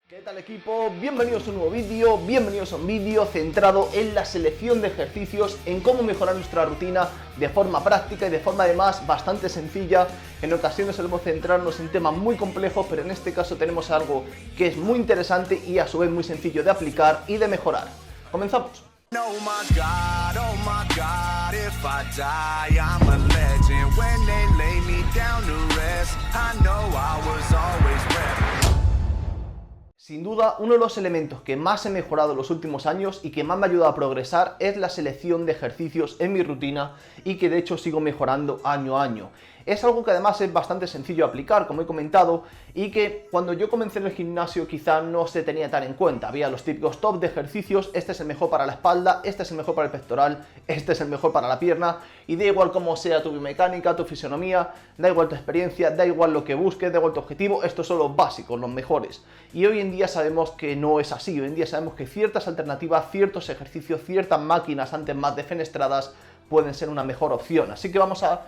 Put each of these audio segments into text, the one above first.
¿Qué tal, equipo? Bienvenidos a un nuevo vídeo, bienvenidos a un vídeo centrado en la selección de ejercicios, en cómo mejorar nuestra rutina de forma práctica y de forma además bastante sencilla. En ocasiones solemos centrarnos en temas muy complejos, pero en este caso tenemos algo que es muy interesante y a su vez muy sencillo de aplicar y de mejorar. Comenzamos. Oh my God, if I die, I'm a legend. When they lay me down to rest, I know I was always ready. Sin duda, uno de los elementos que más he mejorado en los últimos años y que más me ha ayudado a progresar es la selección de ejercicios en mi rutina y que de hecho sigo mejorando año a año. Es algo que además es bastante sencillo de aplicar, como he comentado, y que cuando yo comencé en el gimnasio quizá no se tenía tan en cuenta. Había los típicos top de ejercicios: este es el mejor para la espalda, este es el mejor para el pectoral, este es el mejor para la pierna, y da igual cómo sea tu biomecánica, tu fisionomía, da igual tu experiencia, da igual lo que busques, da igual tu objetivo, estos son los básicos, los mejores. Y hoy en día sabemos que no es así. Hoy en día sabemos que ciertas alternativas, ciertos ejercicios, ciertas máquinas antes más defenestradas pueden ser una mejor opción. Así que vamos a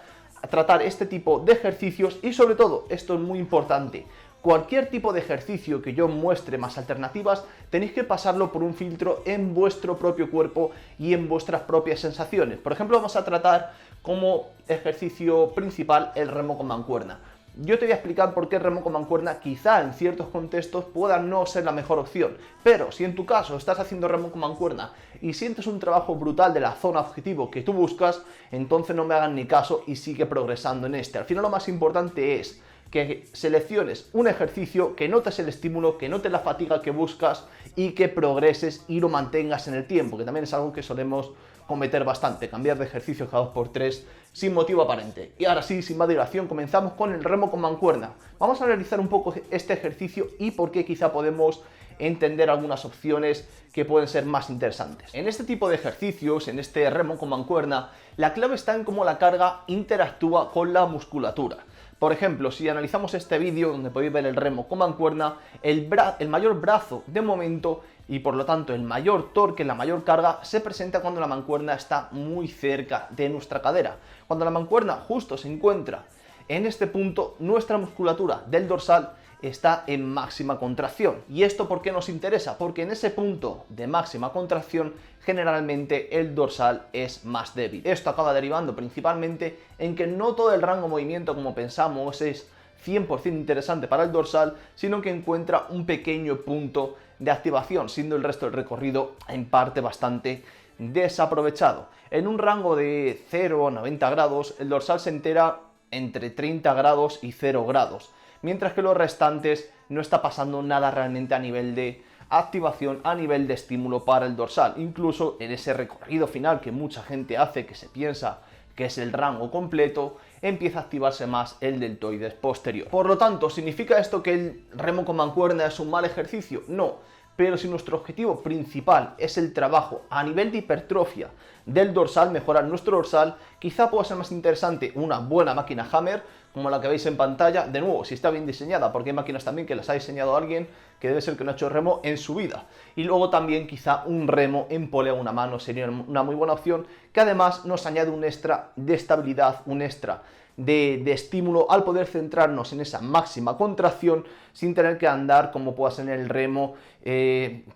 tratar este tipo de ejercicios y sobre todo, esto es muy importante, cualquier tipo de ejercicio que yo muestre más alternativas, tenéis que pasarlo por un filtro en vuestro propio cuerpo y en vuestras propias sensaciones. Por ejemplo, vamos a tratar como ejercicio principal el remo con mancuerna. Yo te voy a explicar por qué el remo con mancuerna quizá en ciertos contextos pueda no ser la mejor opción, pero si en tu caso estás haciendo remo con mancuerna y sientes un trabajo brutal de la zona objetivo que tú buscas, entonces no me hagan ni caso y sigue progresando en este. Al final lo más importante es que selecciones un ejercicio, que notes el estímulo, que notes la fatiga que buscas y que progreses y lo mantengas en el tiempo, que también es algo que solemos cometer bastante, cambiar de ejercicio cada 2x3 sin motivo aparente. Y ahora sí, sin más dilación, comenzamos con el remo con mancuerna. Vamos a analizar un poco este ejercicio y por qué quizá podemos entender algunas opciones que pueden ser más interesantes. En este tipo de ejercicios, en este remo con mancuerna, la clave está en cómo la carga interactúa con la musculatura. Por ejemplo, si analizamos este vídeo donde podéis ver el remo con mancuerna, el mayor brazo de momento y por lo tanto el mayor torque, la mayor carga, se presenta cuando la mancuerna está muy cerca de nuestra cadera. Cuando la mancuerna justo se encuentra en este punto, nuestra musculatura del dorsal está en máxima contracción. ¿Y esto por qué nos interesa? Porque en ese punto de máxima contracción generalmente el dorsal es más débil. Esto acaba derivando principalmente en que no todo el rango de movimiento como pensamos es 100% interesante para el dorsal, sino que encuentra un pequeño punto de activación, siendo el resto del recorrido en parte bastante desaprovechado. En un rango de 0 a 90 grados, el dorsal se entera entre 30 grados y 0 grados. Mientras que los restantes no está pasando nada realmente a nivel de activación, a nivel de estímulo para el dorsal. Incluso en ese recorrido final que mucha gente hace, que se piensa que es el rango completo, empieza a activarse más el deltoides posterior. Por lo tanto, ¿significa esto que el remo con mancuerna es un mal ejercicio? No. Pero si nuestro objetivo principal es el trabajo a nivel de hipertrofia del dorsal, mejorar nuestro dorsal, quizá pueda ser más interesante una buena máquina Hammer, como la que veis en pantalla, de nuevo, si está bien diseñada, porque hay máquinas también que las ha diseñado alguien que debe ser que no ha hecho remo en su vida. Y luego también quizá un remo en polea a una mano sería una muy buena opción, que además nos añade un extra de estabilidad, un extra de estímulo al poder centrarnos en esa máxima contracción sin tener que andar como pueda ser en el remo,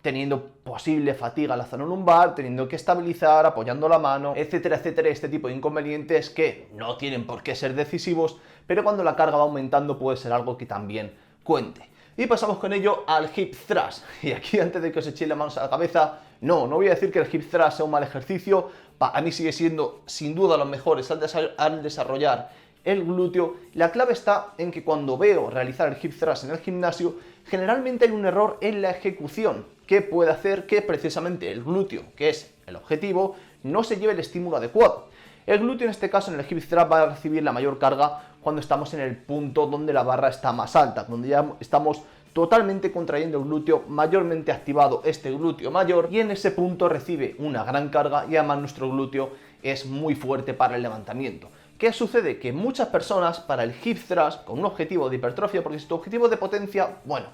teniendo posible fatiga en la zona lumbar, teniendo que estabilizar, apoyando la mano, etcétera, etcétera. Este tipo de inconvenientes que no tienen por qué ser decisivos, pero cuando la carga va aumentando puede ser algo que también cuente. Y pasamos con ello al hip thrust. Y aquí, antes de que os echéis las manos a la cabeza, no voy a decir que el hip thrust sea un mal ejercicio. Para mí sigue siendo sin duda los mejores al desarrollar el glúteo. La clave está en que cuando veo realizar el hip thrust en el gimnasio, generalmente hay un error en la ejecución que puede hacer que precisamente el glúteo, que es el objetivo, no se lleve el estímulo adecuado. El glúteo en este caso en el hip thrust va a recibir la mayor carga cuando estamos en el punto donde la barra está más alta, cuando ya estamos totalmente contrayendo el glúteo, mayormente activado este glúteo mayor, y en ese punto recibe una gran carga y además nuestro glúteo es muy fuerte para el levantamiento. ¿Qué sucede? Que muchas personas para el hip thrust, con un objetivo de hipertrofia, porque si tu objetivo es de potencia, bueno,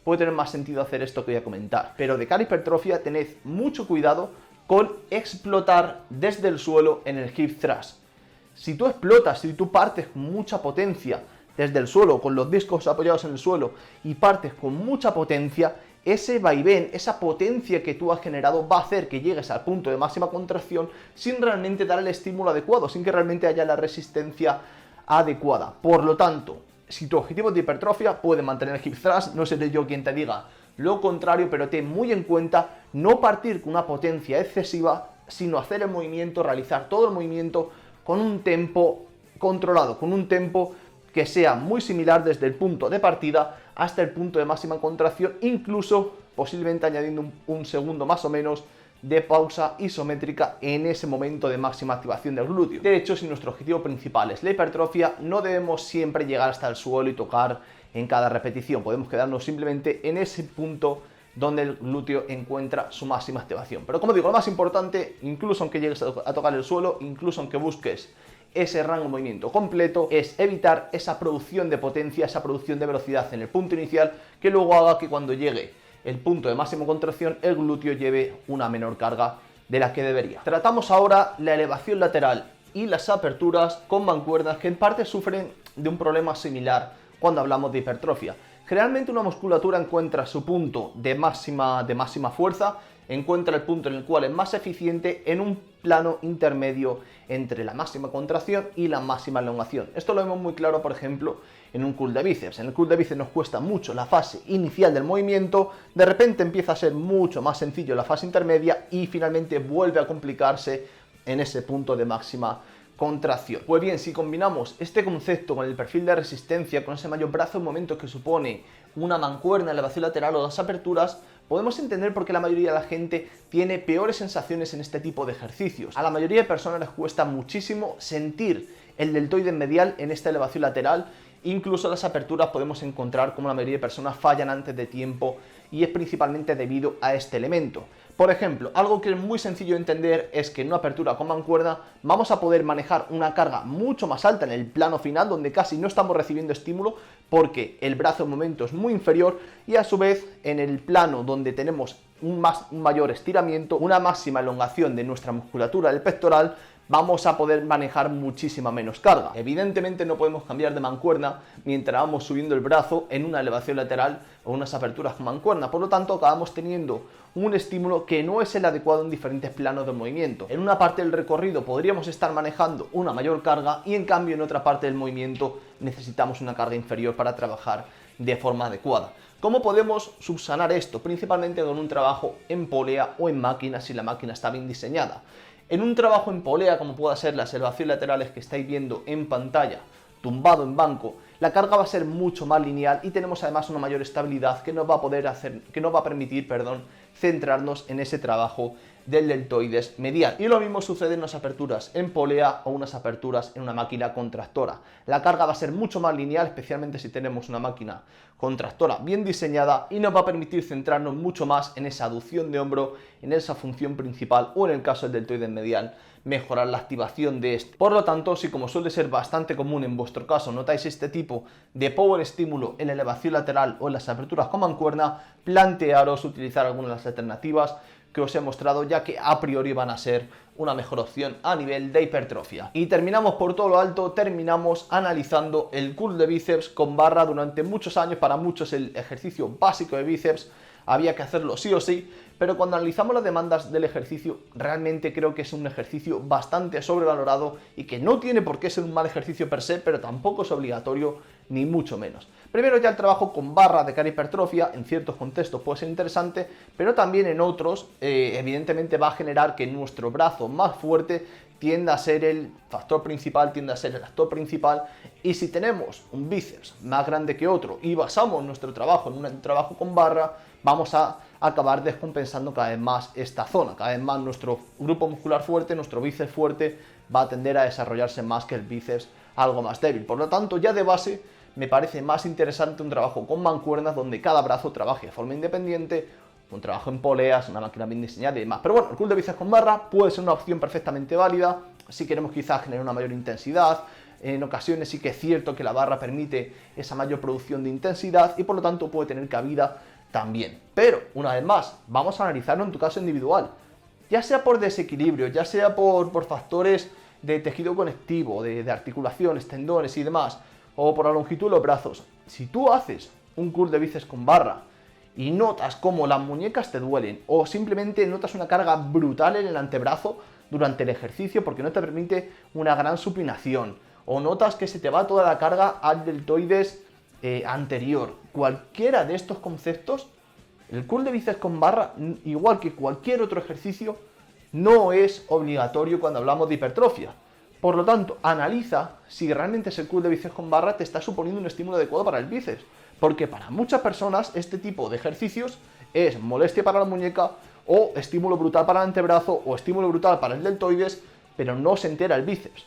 puede tener más sentido hacer esto que voy a comentar, pero de cara a hipertrofia tened mucho cuidado con explotar desde el suelo en el hip thrust. Si tú explotas, si tú partes con mucha potencia desde el suelo, con los discos apoyados en el suelo, y partes con mucha potencia, ese vaivén, esa potencia que tú has generado va a hacer que llegues al punto de máxima contracción sin realmente dar el estímulo adecuado, sin que realmente haya la resistencia adecuada. Por lo tanto, si tu objetivo es de hipertrofia, puedes mantener el hip thrust, no seré yo quien te diga lo contrario, pero ten muy en cuenta no partir con una potencia excesiva, sino hacer el movimiento, realizar todo el movimiento con un tempo controlado, con un tempo que sea muy similar desde el punto de partida hasta el punto de máxima contracción, incluso posiblemente añadiendo un segundo más o menos de pausa isométrica en ese momento de máxima activación del glúteo. De hecho, si nuestro objetivo principal es la hipertrofia, no debemos siempre llegar hasta el suelo y tocar en cada repetición. Podemos quedarnos simplemente en ese punto donde el glúteo encuentra su máxima activación. Pero como digo, lo más importante, incluso aunque llegues a tocar el suelo, incluso aunque busques ese rango de movimiento completo, es evitar esa producción de potencia, esa producción de velocidad en el punto inicial, que luego haga que cuando llegue el punto de máxima contracción el glúteo lleve una menor carga de la que debería. Tratamos ahora la elevación lateral y las aperturas con mancuernas, que en parte sufren de un problema similar cuando hablamos de hipertrofia. Generalmente una musculatura encuentra su punto de máxima fuerza, encuentra el punto en el cual es más eficiente en un plano intermedio entre la máxima contracción y la máxima elongación. Esto lo vemos muy claro, por ejemplo, en un curl de bíceps. En el curl de bíceps nos cuesta mucho la fase inicial del movimiento, de repente empieza a ser mucho más sencillo la fase intermedia y finalmente vuelve a complicarse en ese punto de máxima contracción. Pues bien, si combinamos este concepto con el perfil de resistencia, con ese mayor brazo en momentos que supone una mancuerna, elevación lateral o las aperturas, podemos entender por qué la mayoría de la gente tiene peores sensaciones en este tipo de ejercicios. A la mayoría de personas les cuesta muchísimo sentir el deltoide medial en esta elevación lateral. Incluso las aperturas podemos encontrar como la mayoría de personas fallan antes de tiempo, y es principalmente debido a este elemento. Por ejemplo, algo que es muy sencillo de entender es que en una apertura con mancuerna vamos a poder manejar una carga mucho más alta en el plano final, donde casi no estamos recibiendo estímulo porque el brazo en momento es muy inferior, y a su vez en el plano donde tenemos un mayor estiramiento, una máxima elongación de nuestra musculatura del pectoral, vamos a poder manejar muchísima menos carga. Evidentemente no podemos cambiar de mancuerna mientras vamos subiendo el brazo en una elevación lateral o unas aperturas con mancuerna, por lo tanto acabamos teniendo un estímulo que no es el adecuado en diferentes planos de movimiento. En una parte del recorrido podríamos estar manejando una mayor carga y en cambio en otra parte del movimiento necesitamos una carga inferior para trabajar de forma adecuada. ¿Cómo podemos subsanar esto? Principalmente con un trabajo en polea o en máquina si la máquina está bien diseñada. En un trabajo en polea, como pueda ser las elevaciones laterales que estáis viendo en pantalla, tumbado en banco, la carga va a ser mucho más lineal y tenemos además una mayor estabilidad que nos va a permitir centrarnos en ese trabajo del deltoides medial. Y lo mismo sucede en unas aperturas en polea o unas aperturas en una máquina contractora. La carga va a ser mucho más lineal, especialmente si tenemos una máquina contractora bien diseñada, y nos va a permitir centrarnos mucho más en esa aducción de hombro, en esa función principal, o en el caso del deltoides medial, mejorar la activación de este. Por lo tanto, si como suele ser bastante común en vuestro caso notáis este tipo de power estímulo en la elevación lateral o en las aperturas con mancuerna, plantearos utilizar algunas de las alternativas que os he mostrado, ya que a priori van a ser una mejor opción a nivel de hipertrofia. Y terminamos por todo lo alto, terminamos analizando el curl de bíceps con barra. Durante muchos años, para muchos el ejercicio básico de bíceps había que hacerlo sí o sí, pero cuando analizamos las demandas del ejercicio, realmente creo que es un ejercicio bastante sobrevalorado y que no tiene por qué ser un mal ejercicio per se, pero tampoco es obligatorio, ni mucho menos. Primero, ya el trabajo con barra de cara a hipertrofia en ciertos contextos puede ser interesante, pero también en otros evidentemente va a generar que nuestro brazo más fuerte tienda a ser el factor principal, tiende a ser el actor principal, y si tenemos un bíceps más grande que otro y basamos nuestro trabajo en un trabajo con barra, vamos a acabar descompensando cada vez más esta zona. Cada vez más nuestro grupo muscular fuerte, nuestro bíceps fuerte, va a tender a desarrollarse más que el bíceps algo más débil. Por lo tanto, ya de base me parece más interesante un trabajo con mancuernas donde cada brazo trabaje de forma independiente, un trabajo en poleas, una máquina bien diseñada y demás. Pero bueno, el curl de bíceps con barra puede ser una opción perfectamente válida si queremos quizás generar una mayor intensidad. En ocasiones sí que es cierto que la barra permite esa mayor producción de intensidad y por lo tanto puede tener cabida también. Pero, una vez más, vamos a analizarlo en tu caso individual. Ya sea por desequilibrio, ya sea por factores de tejido conectivo, de articulaciones, tendones y demás, o por la longitud de los brazos. Si tú haces un curl de bíceps con barra y notas como las muñecas te duelen o simplemente notas una carga brutal en el antebrazo durante el ejercicio porque no te permite una gran supinación, o notas que se te va toda la carga al deltoides anterior, cualquiera de estos conceptos, el curl de bíceps con barra, igual que cualquier otro ejercicio, no es obligatorio cuando hablamos de hipertrofia. Por lo tanto, analiza si realmente ese curl de bíceps con barra te está suponiendo un estímulo adecuado para el bíceps, porque para muchas personas este tipo de ejercicios es molestia para la muñeca, o estímulo brutal para el antebrazo, o estímulo brutal para el deltoides, pero no se entera el bíceps.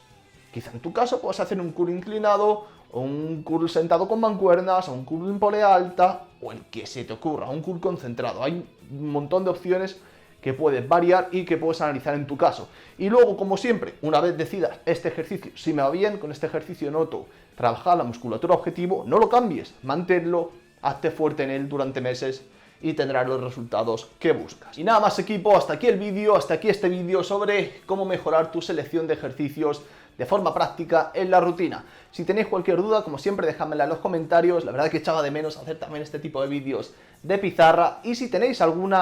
Quizá en tu caso puedas hacer un curl inclinado, o un curl sentado con mancuernas, o un curl en polea alta, o el que se te ocurra, un curl concentrado. Hay un montón de opciones que puedes variar y que puedes analizar en tu caso. Y luego, como siempre, una vez decidas este ejercicio, si me va bien, con este ejercicio noto trabajar la musculatura objetivo, no lo cambies, manténlo, hazte fuerte en él durante meses y tendrás los resultados que buscas. Y nada más, equipo, hasta aquí el vídeo, hasta aquí este vídeo sobre cómo mejorar tu selección de ejercicios de forma práctica en la rutina. Si tenéis cualquier duda, como siempre, dejadmela en los comentarios. La verdad que echaba de menos hacer también este tipo de vídeos de pizarra. Y si tenéis algún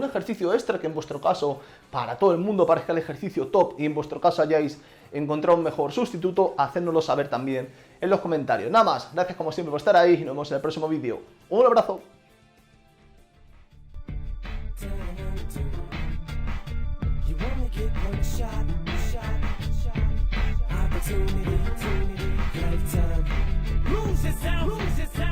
ejercicio extra que en vuestro caso para todo el mundo parezca el ejercicio top y en vuestro caso hayáis encontrado un mejor sustituto, hacednoslo saber también en los comentarios. Nada más, gracias como siempre por estar ahí y nos vemos en el próximo vídeo. Un abrazo. Lose yourself.